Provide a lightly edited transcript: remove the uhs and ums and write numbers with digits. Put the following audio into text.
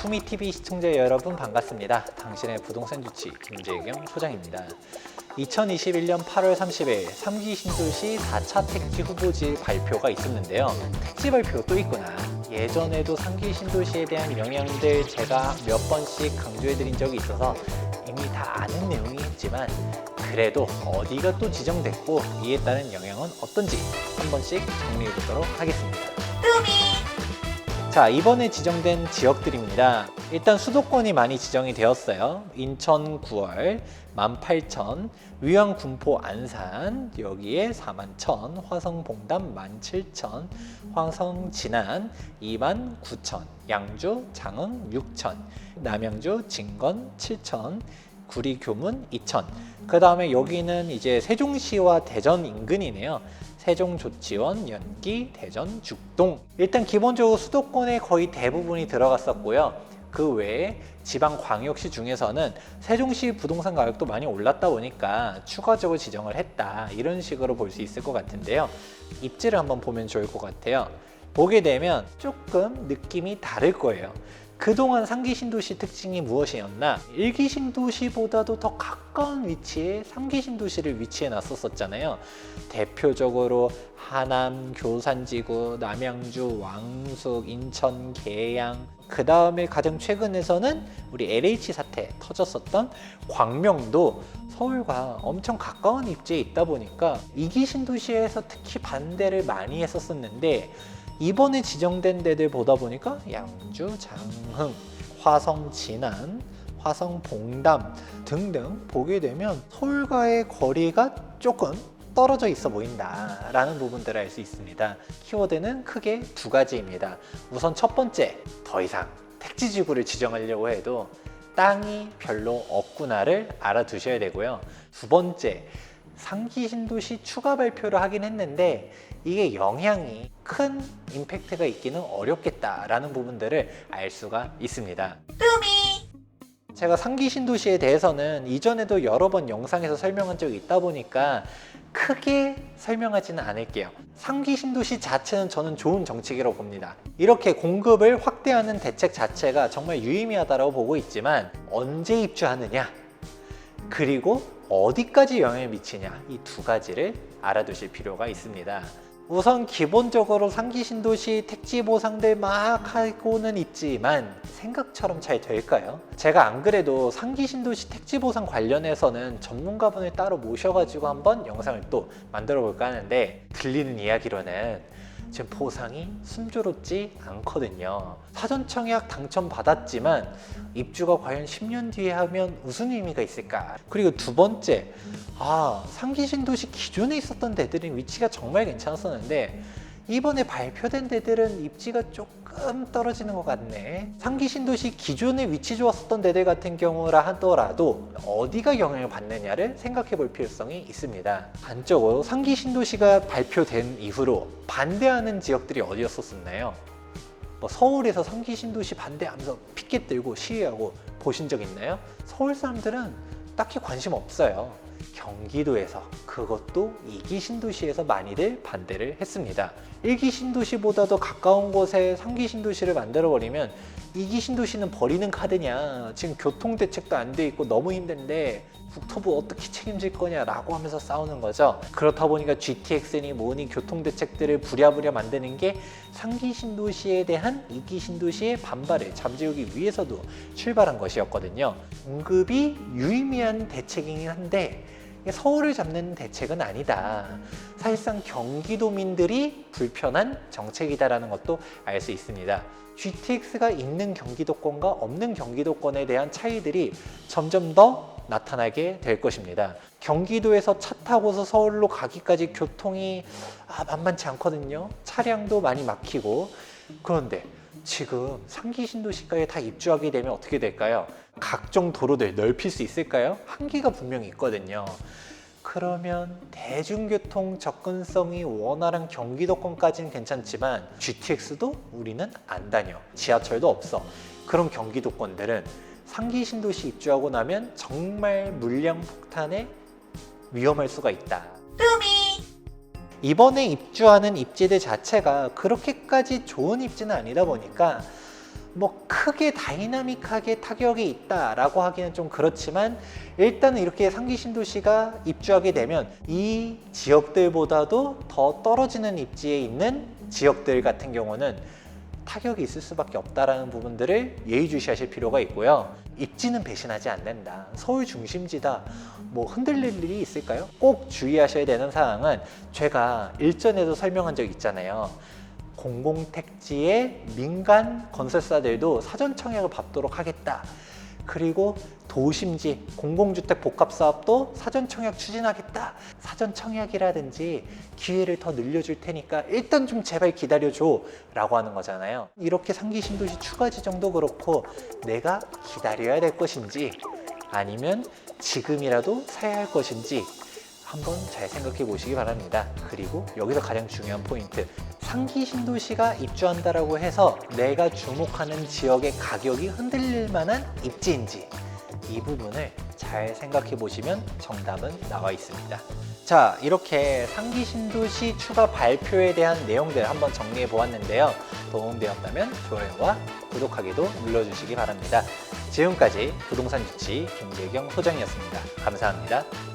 투미TV 시청자 여러분 반갑습니다. 당신의 부동산 주치 김재경 소장입니다. 2021년 8월 30일 3기 신도시 4차 택지 후보지 발표가 있었는데요. 택지 발표 또 있구나. 예전에도 3기 신도시에 대한 영향들 제가 몇 번씩 강조해드린 적이 있어서 이미 다 아는 내용이겠지만 그래도 어디가 또 지정됐고 이에 따른 영향은 어떤지 한 번씩 정리해 보도록 하겠습니다. 자, 이번에 지정된 지역들입니다. 일단 수도권이 많이 지정이 되었어요. 인천 9월 18,000, 위안 군포 안산 여기에 41,000, 화성 봉담 17,000, 화성 진안 29,000, 양주 장흥 6,000, 남양주 진건 7,000, 구리 교문 2,000. 그 다음에 여기는 이제 세종시와 대전 인근이네요. 세종 조치원, 연기, 대전, 죽동. 일단 기본적으로 수도권에 거의 대부분이 들어갔었고요. 그 외에 지방 광역시 중에서는 세종시 부동산 가격도 많이 올랐다 보니까 추가적으로 지정을 했다. 이런 식으로 볼 수 있을 것 같은데요. 입지를 한번 보면 좋을 것 같아요. 보게 되면 조금 느낌이 다를 거예요. 그동안 3기 신도시 특징이 무엇이었나? 1기 신도시보다도 더 가까운 위치에 3기 신도시를 위치해 놨었잖아요. 대표적으로 하남, 교산지구, 남양주, 왕숙, 인천, 계양. 그 다음에 가장 최근에서는 우리 LH 사태 터졌었던 광명도 서울과 엄청 가까운 입지에 있다 보니까 2기 신도시에서 특히 반대를 많이 했었는데 이번에 지정된 데들 보다 보니까 양주, 장흥, 화성 진안, 화성 봉담 등등 보게 되면 서울과의 거리가 조금 떨어져 있어 보인다라는 부분들을 알 수 있습니다. 키워드는 크게 두 가지입니다. 우선 첫 번째, 더 이상 택지지구를 지정하려고 해도 땅이 별로 없구나를 알아두셔야 되고요. 두 번째, 3기 신도시 추가 발표를 하긴 했는데 이게 영향이 큰 임팩트가 있기는 어렵겠다라는 부분들을 알 수가 있습니다. 제가 3기 신도시에 대해서는 이전에도 여러 번 영상에서 설명한 적이 있다 보니까 크게 설명하지는 않을게요. 3기 신도시 자체는 저는 좋은 정책이라고 봅니다. 이렇게 공급을 확대하는 대책 자체가 정말 유의미하다고 보고 있지만 언제 입주하느냐 그리고 어디까지 영향을 미치냐 이 두 가지를 알아두실 필요가 있습니다. 우선 기본적으로 3기 신도시 택지 보상들 막 하고는 있지만 생각처럼 잘 될까요? 제가 안 그래도 3기 신도시 택지 보상 관련해서는 전문가분을 따로 모셔가지고 한번 영상을 또 만들어 볼까 하는데 들리는 이야기로는 지금 보상이 순조롭지 않거든요. 사전청약 당첨받았지만 입주가 과연 10년 뒤에 하면 무슨 의미가 있을까? 그리고 두 번째, 3기 신도시 기존에 있었던 데들은 위치가 정말 괜찮았었는데 이번에 발표된 데들은 입지가 조금 떨어지는 것 같네. 3기 신도시 기존에 위치 좋았었던 데들 같은 경우라 하더라도 어디가 영향을 받느냐를 생각해 볼 필요성이 있습니다. 단적으로 3기 신도시가 발표된 이후로 반대하는 지역들이 어디였었나요? 서울에서 3기 신도시 반대하면서 피켓 들고 시위하고 보신 적 있나요? 서울 사람들은 딱히 관심 없어요. 경기도에서 그것도 2기 신도시에서 많이들 반대를 했습니다. 1기 신도시보다도 가까운 곳에 3기 신도시를 만들어버리면 2기 신도시는 버리는 카드냐, 지금 교통대책도 안 돼 있고 너무 힘든데 국토부 어떻게 책임질 거냐라고 하면서 싸우는 거죠. 그렇다 보니까 GTX니 뭐니 교통대책들을 부랴부랴 만드는 게 3기 신도시에 대한 2기 신도시의 반발을 잠재우기 위해서도 출발한 것이었거든요. 공급이 유의미한 대책이긴 한데 서울을 잡는 대책은 아니다. 사실상 경기도민들이 불편한 정책이다라는 것도 알 수 있습니다. GTX가 있는 경기도권과 없는 경기도권에 대한 차이들이 점점 더 나타나게 될 것입니다. 경기도에서 차 타고서 서울로 가기까지 교통이 만만치 않거든요. 차량도 많이 막히고. 그런데 지금 3기 신도시가에 다 입주하게 되면 어떻게 될까요? 각종 도로들 넓힐 수 있을까요? 한계가 분명히 있거든요. 그러면 대중교통 접근성이 원활한 경기도권까지는 괜찮지만 GTX도 우리는 안 다녀. 지하철도 없어. 그런 경기도권들은 3기 신도시 입주하고 나면 정말 물량 폭탄에 위험할 수가 있다. 이번에 입주하는 입지들 자체가 그렇게까지 좋은 입지는 아니다 보니까 뭐 크게 다이나믹하게 타격이 있다라고 하기는 좀 그렇지만 일단은 이렇게 상기 신도시가 입주하게 되면 이 지역들보다도 더 떨어지는 입지에 있는 지역들 같은 경우는 타격이 있을 수밖에 없다라는 부분들을 예의주시하실 필요가 있고요. 입지는 배신하지 않는다. 서울 중심지다. 뭐 흔들릴 일이 있을까요? 꼭 주의하셔야 되는 사항은 제가 일전에도 설명한 적 있잖아요. 공공택지의 민간 건설사들도 사전 청약을 받도록 하겠다. 그리고 도심지, 공공주택 복합사업도 사전 청약 추진하겠다. 사전 청약이라든지 기회를 더 늘려줄 테니까 일단 좀 제발 기다려줘 라고 하는 거잖아요. 이렇게 상기 신도시 추가 지정도 그렇고 내가 기다려야 될 것인지 아니면 지금이라도 사야 할 것인지 한번 잘 생각해 보시기 바랍니다. 그리고 여기서 가장 중요한 포인트, 상기 신도시가 입주한다라고 해서 내가 주목하는 지역의 가격이 흔들릴 만한 입지인지 이 부분을 잘 생각해 보시면 정답은 나와 있습니다. 자, 이렇게 상기 신도시 추가 발표에 대한 내용들 한번 정리해 보았는데요. 도움되었다면 좋아요와 구독하기도 눌러주시기 바랍니다. 지금까지 부동산 주치 김재경 소장이었습니다. 감사합니다.